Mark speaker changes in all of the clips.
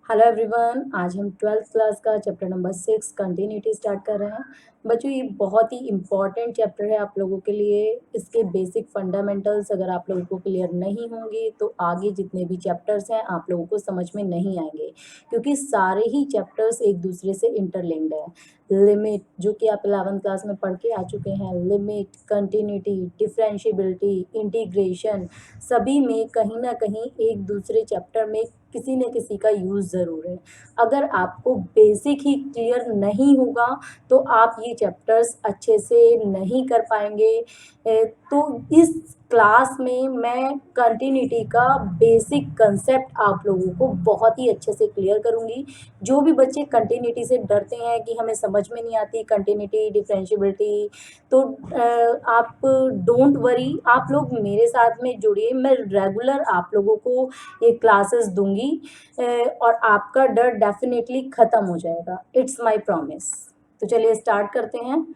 Speaker 1: Hello everyone, आज हम 12th class का चैप्टर नंबर 6 कंटिन्यूटी स्टार्ट कर रहे हैं। बच्चों, ये बहुत ही इम्पॉर्टेंट चैप्टर है आप लोगों के लिए। इसके बेसिक फंडामेंटल्स अगर आप लोगों को क्लियर नहीं होंगे तो आगे जितने भी चैप्टर्स हैं आप लोगों को समझ में नहीं आएंगे, क्योंकि सारे ही चैप्टर्स एक दूसरे से इंटरलिंक्ड है। लिमिट, जो कि आप 11th क्लास में पढ़ के आ चुके हैं, लिमिट, कंटिन्यूटी, डिफरेंशिएबिलिटी, इंटीग्रेशन, सभी में कहीं ना कहीं एक दूसरे चैप्टर में किसी न किसी का यूज़ ज़रूर है। अगर आपको बेसिक ही क्लियर नहीं होगा तो आप ये चैप्टर्स अच्छे से नहीं कर पाएंगे। तो इस क्लास में मैं कंटिन्यूटी का बेसिक कंसेप्ट आप लोगों को बहुत ही अच्छे से क्लियर करूँगी। जो भी बच्चे कंटिन्यूटी से डरते हैं कि हमें समझ में नहीं आती कंटिन्यूटी, डिफरेंशिएबिलिटी, तो आप डोंट वरी, आप लोग मेरे साथ में जुड़िए। मैं रेगुलर आप लोगों को ये क्लासेस दूंगी और आपका डर डेफिनेटली ख़त्म हो जाएगा। It's my promise. तो चलिए स्टार्ट करते हैं।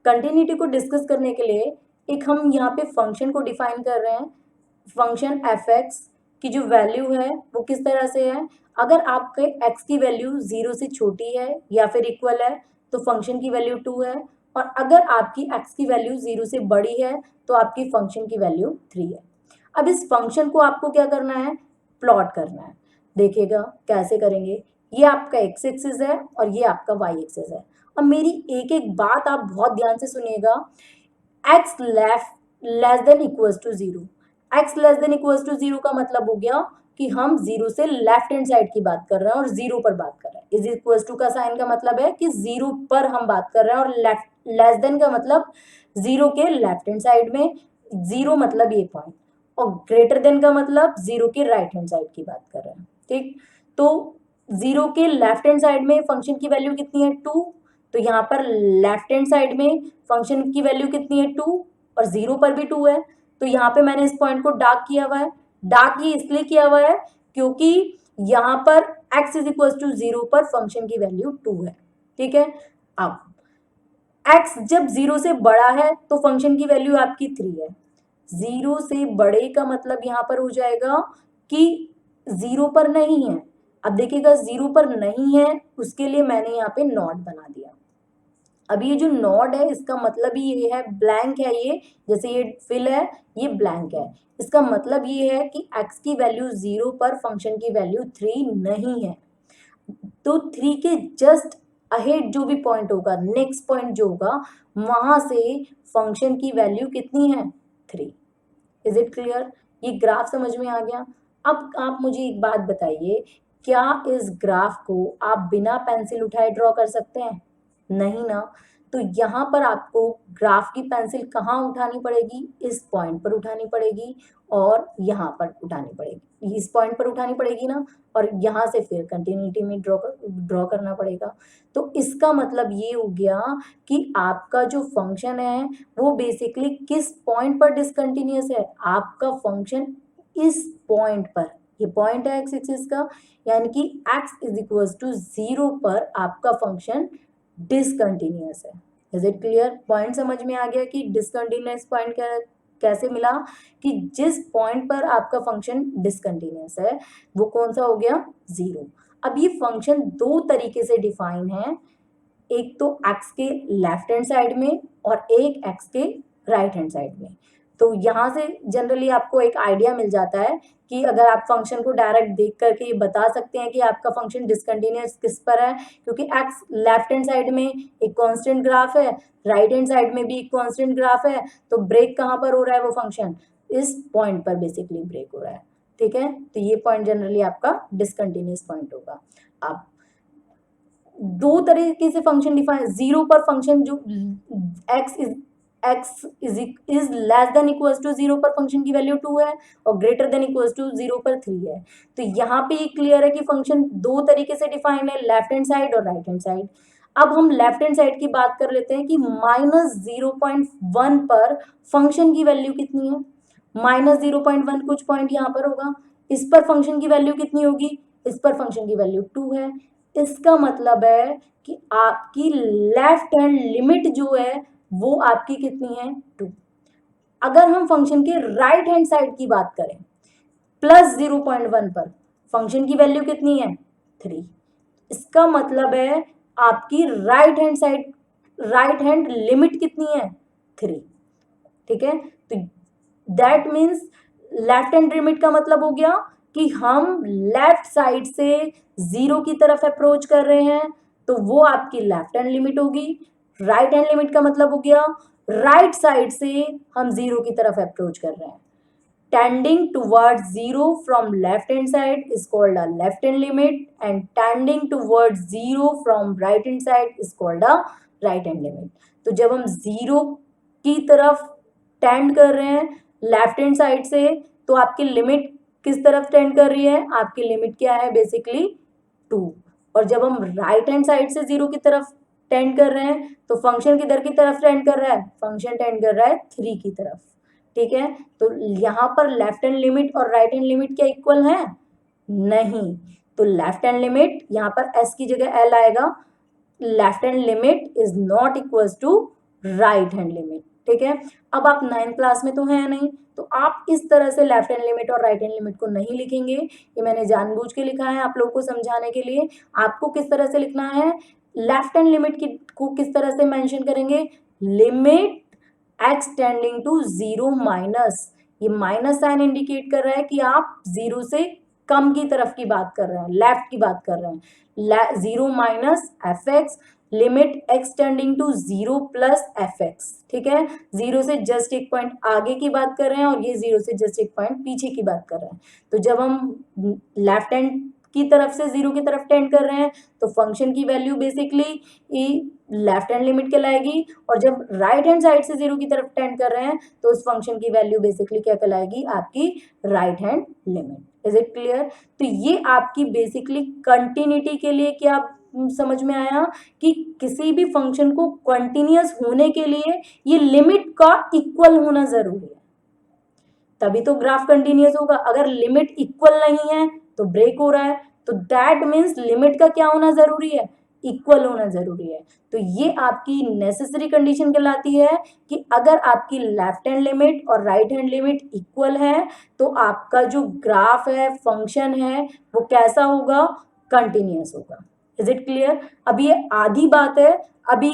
Speaker 1: कंटिन्यूटी को डिस्कस करने के लिए एक हम यहाँ पे फंक्शन को डिफाइन कर रहे हैं। फंक्शन एफ एक्स की जो वैल्यू है वो किस तरह से है, अगर आपके एक्स की वैल्यू 0 से छोटी है या फिर इक्वल है तो फंक्शन की वैल्यू 2 है, और अगर आपकी एक्स की वैल्यू 0 से बड़ी है तो आपकी फंक्शन की वैल्यू 3 है। अब इस फंक्शन को आपको क्या करना है, प्लॉट करना है। देखिएगा कैसे करेंगे। ये आपका एक्स एक्सिस है और ये आपका वाई एक्सिस है। अब मेरी एक एक बात आप बहुत ध्यान से सुनिएगा। X less than equals to 0, X less than equals to 0 का मतलब हो गया कि हम 0 से लेफ्ट हैंड साइड की बात कर रहे हैं और 0 पर बात कर रहे हैं। इज इक्वल्स टू का साइन का मतलब है कि 0 पर हम बात कर रहे हैं, और लेस देन का मतलब 0 के लेफ्ट हैंड साइड में, 0 मतलब ये पॉइंट, और ग्रेटर देन का मतलब 0 के राइट हैंड साइड की बात कर रहे हैं। ठीक, तो 0 के लेफ्ट हैंड साइड में फंक्शन की वैल्यू कितनी है, 2। तो यहाँ पर लेफ्ट हैंड साइड में फंक्शन की वैल्यू कितनी है, 2, और 0 पर भी 2 है। तो यहाँ पे मैंने इस पॉइंट को डार्क किया हुआ है। डार्क ये इसलिए किया हुआ है क्योंकि यहाँ पर x इज इक्वल टू 0 पर फंक्शन की वैल्यू 2 है। ठीक है, अब x जब 0 से बड़ा है तो फंक्शन की वैल्यू आपकी 3 है। 0 से बड़े का मतलब यहाँ पर हो जाएगा कि 0 पर नहीं है। अब देखिएगा 0 पर नहीं है, उसके लिए मैंने यहाँ पे नॉट बना दिया। अब ये जो नॉट है इसका मतलब ही ये है, ब्लैंक है ये, जैसे ये फिल है ये ब्लैंक है। इसका मतलब ये है कि x की वैल्यू 0 पर फंक्शन की वैल्यू 3 नहीं है। तो 3 के जस्ट अहेड जो भी पॉइंट होगा, नेक्स्ट पॉइंट जो होगा, वहां से फंक्शन की वैल्यू कितनी है, 3। Is it clear? ये ग्राफ समझ में आ गया? अब आप मुझे एक बात बताइए, क्या इस ग्राफ को आप बिना पेंसिल उठाए ड्रॉ कर सकते हैं? नहीं ना। तो यहाँ पर आपको ग्राफ की पेंसिल कहाँ उठानी पड़ेगी, इस पॉइंट पर उठानी पड़ेगी और यहाँ पर उठानी पड़ेगी, इस पॉइंट पर उठानी पड़ेगी ना, और यहाँ से फिर कंटिन्यूटी में ड्रॉ करना पड़ेगा। तो इसका मतलब ये हो गया कि आपका जो फंक्शन है वो बेसिकली किस पॉइंट पर डिसकंटिन्यूअस है, आपका फंक्शन इस पॉइंट पर, ये पॉइंट है एक्स एक्सिस का, यानी कि x इज इक्वल टू 0 पर आपका फंक्शन डिसकंटिन्यूअस है। Is it clear? पॉइंट समझ में आ गया कि डिसकंटिन्यूअस पॉइंट कैसे मिला, कि जिस पॉइंट पर आपका फंक्शन डिसकंटिन्यूअस है वो कौन सा हो गया, 0। अब ये फंक्शन दो तरीके से डिफाइन है, एक तो x के लेफ्ट हैंड साइड में और एक x के राइट हैंड साइड में। तो यहाँ से जनरली आपको एक आइडिया मिल जाता है कि अगर आप फंक्शन को डायरेक्ट देख करके ये बता सकते हैं कि आपका फंक्शन डिसकंटिन्यूअस किस पर है, क्योंकि x लेफ्ट हैंड साइड में एक कांस्टेंट ग्राफ है, राइट हैंड साइड में भी एक कांस्टेंट ग्राफ है, तो ब्रेक कहाँ पर हो रहा है, वो फंक्शन इस पॉइंट पर बेसिकली ब्रेक हो रहा है। ठीक है, तो ये पॉइंट जनरली आपका डिसकंटिन्यूअस पॉइंट होगा। अब दो तरीके से फंक्शन डिफाइन, 0 पर फंक्शन जो x is less than equal to 0 पर फंक्शन की वैल्यू 2 है, और ग्रेटर देन इक्वल टू 0 पर 3 है। तो यहाँ पे ये क्लियर है कि फंक्शन दो तरीके से डिफाइन है, लेफ्ट हैंड साइड और राइट हैंड साइड। अब हम लेफ्ट हैंड साइड की बात कर लेते हैं कि -0.1 पर फंक्शन की वैल्यू कितनी है। -0.1 कुछ पॉइंट यहाँ पर होगा, इस पर फंक्शन की वैल्यू कितनी होगी, इस पर फंक्शन की वैल्यू 2 है। इसका मतलब है कि आपकी लेफ्ट हैंड लिमिट जो है वो आपकी कितनी है, 2। अगर हम फंक्शन के राइट हैंड साइड की बात करें, +0.1 पर फंक्शन की वैल्यू कितनी है 3। इसका मतलब है आपकी राइट हैंड लिमिट कितनी है 3। ठीक है, तो that means left hand limit का मतलब हो गया कि हम लेफ्ट साइड से 0 की तरफ अप्रोच कर रहे हैं, तो वो आपकी लेफ्ट हैंड लिमिट होगी। राइट हैंड लिमिट का मतलब हो गया राइट साइड से हम 0 की तरफ अप्रोच कर रहे हैं। Tending towards 0 from left hand side is called a left hand limit, and tending towards 0 from right hand side is called a right hand limit. तो जब हम 0 की तरफ टेंड कर रहे हैं लेफ्ट हैंड साइड से, तो आपकी लिमिट किस तरफ टेंड कर रही है, आपकी लिमिट क्या है बेसिकली 2। और जब हम राइट हैंड साइड से 0 की तरफ टेंड कर रहे हैं, तो फंक्शन किधर की तरफ टेंड कर रहा है, फंक्शन टेंड कर रहा है 3 की तरफ। ठीक है, तो यहाँ पर लेफ्ट हैंड लिमिट और राइट हैंड लिमिट क्या इक्वल है, नहीं। तो लेफ्ट हैंड लिमिट यहाँ पर s की जगह l आएगा, left hand limit is not equal to right hand limit. ठीक है, अब आप 9th क्लास में तो है नहीं, तो आप इस तरह से लेफ्ट हैंड लिमिट और राइट हैंड लिमिट को नहीं लिखेंगे, ये मैंने जानबूझ के लिखा है आप लोगों को समझाने के लिए। आपको किस तरह से लिखना है, लेफ्ट हैंड लिमिट को किस तरह से मेंशन करेंगे, limit x tending to 0 minus, ये माइनस साइन इंडिकेट कर रहा है कि आप 0 से कम की तरफ की बात कर रहे हैं, लेफ्ट की बात कर रहे हैं। 0 minus F X, limit x tending to 0 plus F X. ठीक है, 0 से जस्ट एक पॉइंट आगे की बात कर रहे हैं और ये 0 से जस्ट एक पॉइंट पीछे की बात कर रहे हैं। तो जब हम लेफ्ट हैंड की तरफ से 0 की तरफ टेंड कर रहे हैं, तो फंक्शन की value basically left hand limit कहलाएगी, और जब राइट हैंड साइड से 0 की तरफ टेंड कर रहे हैं, तो उस फंक्शन की वैल्यू बेसिकली क्या कहलाएगी, आपकी right hand limit. Is it clear? तो ये आपकी बेसिकली कंटिन्यूटी के लिए क्या समझ में आया कि किसी भी फंक्शन को कंटिन्यूअस होने के लिए ये लिमिट का इक्वल होना जरूरी है, तभी तो ग्राफ कंटिन्यूअस होगा। अगर लिमिट इक्वल नहीं है तो ब्रेक हो रहा है, तो दैट मीन्स लिमिट का क्या होना जरूरी है, इक्वल होना जरूरी है। तो ये आपकी नेसेसरी कंडीशन कहलाती है कि अगर आपकी लेफ्ट हैंड लिमिट और राइट हैंड लिमिट इक्वल है, तो आपका जो ग्राफ है, फंक्शन है, वो कैसा होगा, कंटिन्यूअस होगा। Is it clear? अब ये आधी बात है, अभी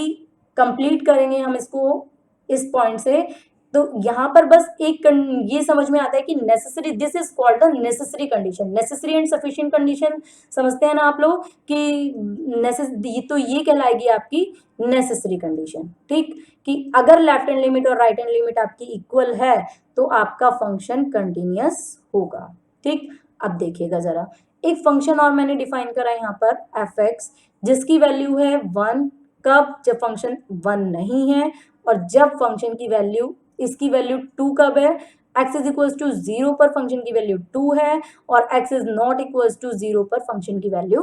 Speaker 1: कंप्लीट करेंगे हम इसको इस पॉइंट से। तो यहाँ पर बस एक ये समझ में आता है कि necessary, this is called the necessary condition. Necessary and sufficient condition समझते हैं ना आप लोग कि तो ये कहलाएगी आपकी नेसेसरी कंडीशन। ठीक, कि अगर लेफ्ट हैंड लिमिट और राइट हैंड लिमिट आपकी इक्वल है, तो आपका फंक्शन कंटिन्यूअस होगा। ठीक, अब देखिएगा जरा, एक फंक्शन और मैंने डिफाइन करा यहाँ पर एफ एक्स, जिसकी वैल्यू है 1। कब? जब फंक्शन 1 नहीं है, और जब फंक्शन की वैल्यू, इसकी वैल्यू 2 कब है, x इज इक्वल टू 0 पर फंक्शन की वैल्यू 2 है, और x is not equal to 0 पर फंक्शन की वैल्यू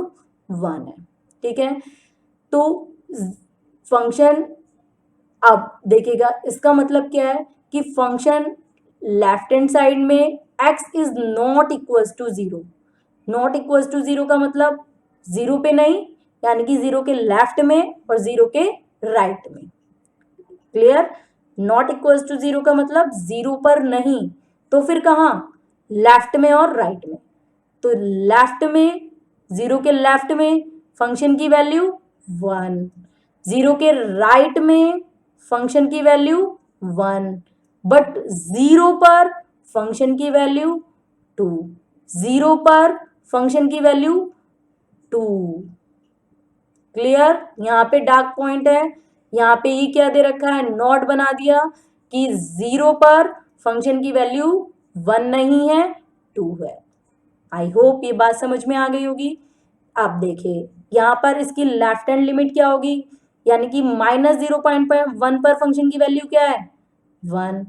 Speaker 1: 1 है। ठीक है, तो फंक्शन, अब देखिएगा इसका मतलब क्या है कि फंक्शन लेफ्ट हैंड साइड में x is not equal to 0। Not equal to 0 का मतलब 0 पे नहीं, यानी कि 0 के लेफ्ट में और 0 के राइट में। क्लियर? नॉट इक्वल टू 0 का मतलब 0 पर नहीं, तो फिर कहाँ, लेफ्ट में और राइट में। तो लेफ्ट में, 0 के लेफ्ट में फंक्शन की वैल्यू 1, 0 के राइट में फंक्शन की वैल्यू 1, बट 0 पर फंक्शन की वैल्यू 2, 0 पर फंक्शन की वैल्यू 2। क्लियर? यहाँ पे डार्क पॉइंट है, यहाँ पे ये क्या दे रखा है, नॉट बना दिया कि 0 पर फंक्शन की वैल्यू 1 नहीं है, 2 है। आई होप ये बात समझ में आ गई होगी। आप देखिए यहाँ पर इसकी लेफ्ट हैंड लिमिट क्या होगी, यानी कि -0.1 पर फंक्शन की वैल्यू क्या है, 1,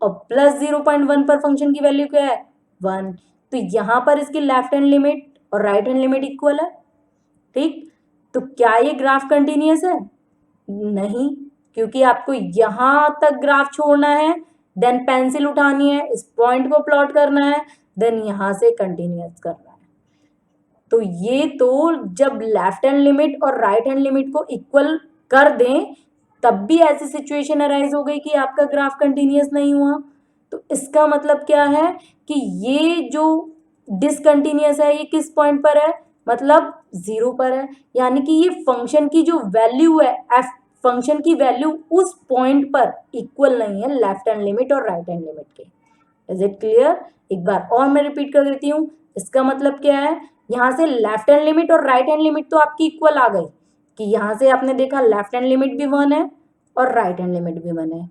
Speaker 1: और +0.1 पर फंक्शन की वैल्यू क्या है, 1। तो यहाँ पर इसकी लेफ्ट हैंड लिमिट और राइट हैंड लिमिट इक्वल है। ठीक, तो क्या ये ग्राफ कंटिन्यूअस है? नहीं, क्योंकि आपको यहां तक ग्राफ छोड़ना है, देन पेंसिल उठानी है, इस पॉइंट को प्लॉट करना है, देन यहां से कंटिन्यूअस करना है। तो ये तो जब लेफ्ट हैंड लिमिट और राइट हैंड लिमिट को इक्वल कर दें, तब भी ऐसी सिचुएशन अराइज हो गई कि आपका ग्राफ कंटिन्यूअस नहीं हुआ। तो इसका मतलब क्या है कि ये जो डिसकंटिन्यूअस है, ये किस पॉइंट पर है, मतलब 0 पर है। यानी कि ये फंक्शन की जो वैल्यू है, एफ फंक्शन की वैल्यू उस पॉइंट पर इक्वल नहीं है लेफ्ट हैंड लिमिट और राइट हैंड लिमिट के। Is it clear? एक बार और मैं रिपीट कर देती हूँ। इसका मतलब क्या है, यहाँ से लेफ्ट हैंड लिमिट और राइट हैंड लिमिट तो आपकी इक्वल आ गई, कि यहाँ से आपने देखा लेफ्ट हैंड लिमिट भी 1 है और राइट हैंड लिमिट भी 1 है।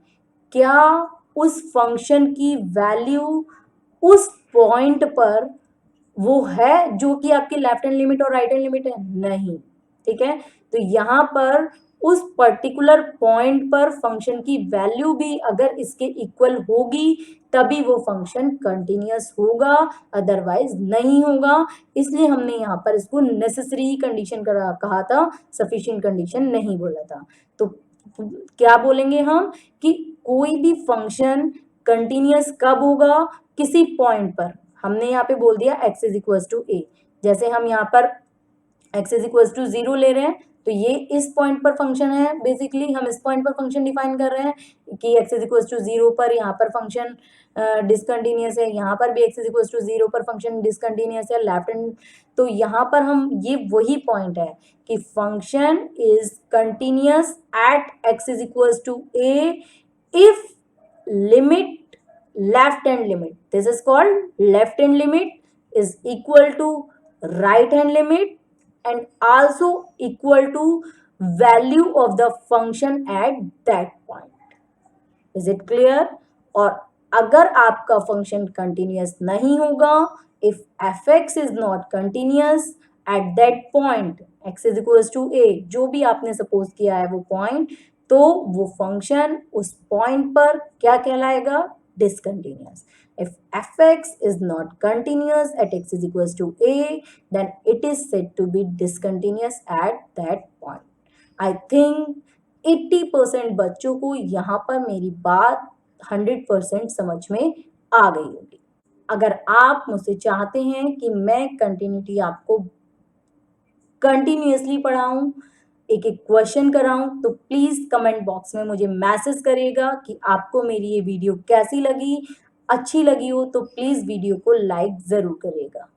Speaker 1: क्या उस फंक्शन की वैल्यू उस पॉइंट पर वो है जो कि आपकी लेफ्ट हैंड लिमिट और राइट हैंड लिमिट है? नहीं। ठीक है, तो यहाँ पर उस पर्टिकुलर पॉइंट पर फंक्शन की वैल्यू भी अगर इसके इक्वल होगी तभी वो फंक्शन कंटिन्यूअस होगा, अदरवाइज नहीं होगा। इसलिए हमने यहाँ पर इसको नेसेसरी कंडीशन कहा था, सफिशिएंट कंडीशन नहीं बोला था। तो क्या बोलेंगे हम कि कोई भी फंक्शन कंटिन्यूअस कब होगा, किसी पॉइंट पर। हमने यहाँ पे बोल दिया x इज इक्वल टू ए, जैसे हम यहाँ पर x इज इक्वल टू 0 ले रहे हैं, तो ये इस पॉइंट पर फंक्शन है। बेसिकली हम इस पॉइंट पर फंक्शन डिफाइन कर रहे हैं कि x इज इक्वल टू 0 पर यहाँ पर फंक्शन डिसकंटिन्यूअस है, यहाँ पर भी x इज इक्वल टू 0 पर फंक्शन डिसकंटिन्यूअस है लेफ्ट हैंड। तो यहाँ पर हम ये वही पॉइंट है कि function is continuous at x is equal to a if limit left hand limit, this is called left hand limit, is equal to right hand limit and also equal to value of the function at that point. Is it clear? और अगर आपका function continuous नहीं होगा, if fx is not continuous at that point, x is equals to a, जो भी आपने suppose किया है वो पॉइंट, तो वो फंक्शन उस पॉइंट पर क्या कहलाएगा, discontinuous. If fx is not continuous at x is equals to a, then it is said to be discontinuous at that point. I think 80% बच्चों को यहाँ पर मेरी बात 100% समझ में आ गई होगी। अगर आप मुझसे चाहते हैं कि मैं कंटिन्यूटी आपको कंटिन्यूअसली पढ़ाऊं, एक एक क्वेश्चन कराऊं, तो प्लीज कमेंट बॉक्स में मुझे मैसेज करिएगा कि आपको मेरी ये वीडियो कैसी लगी। अच्छी लगी हो तो प्लीज वीडियो को लाइक जरूर करिएगा।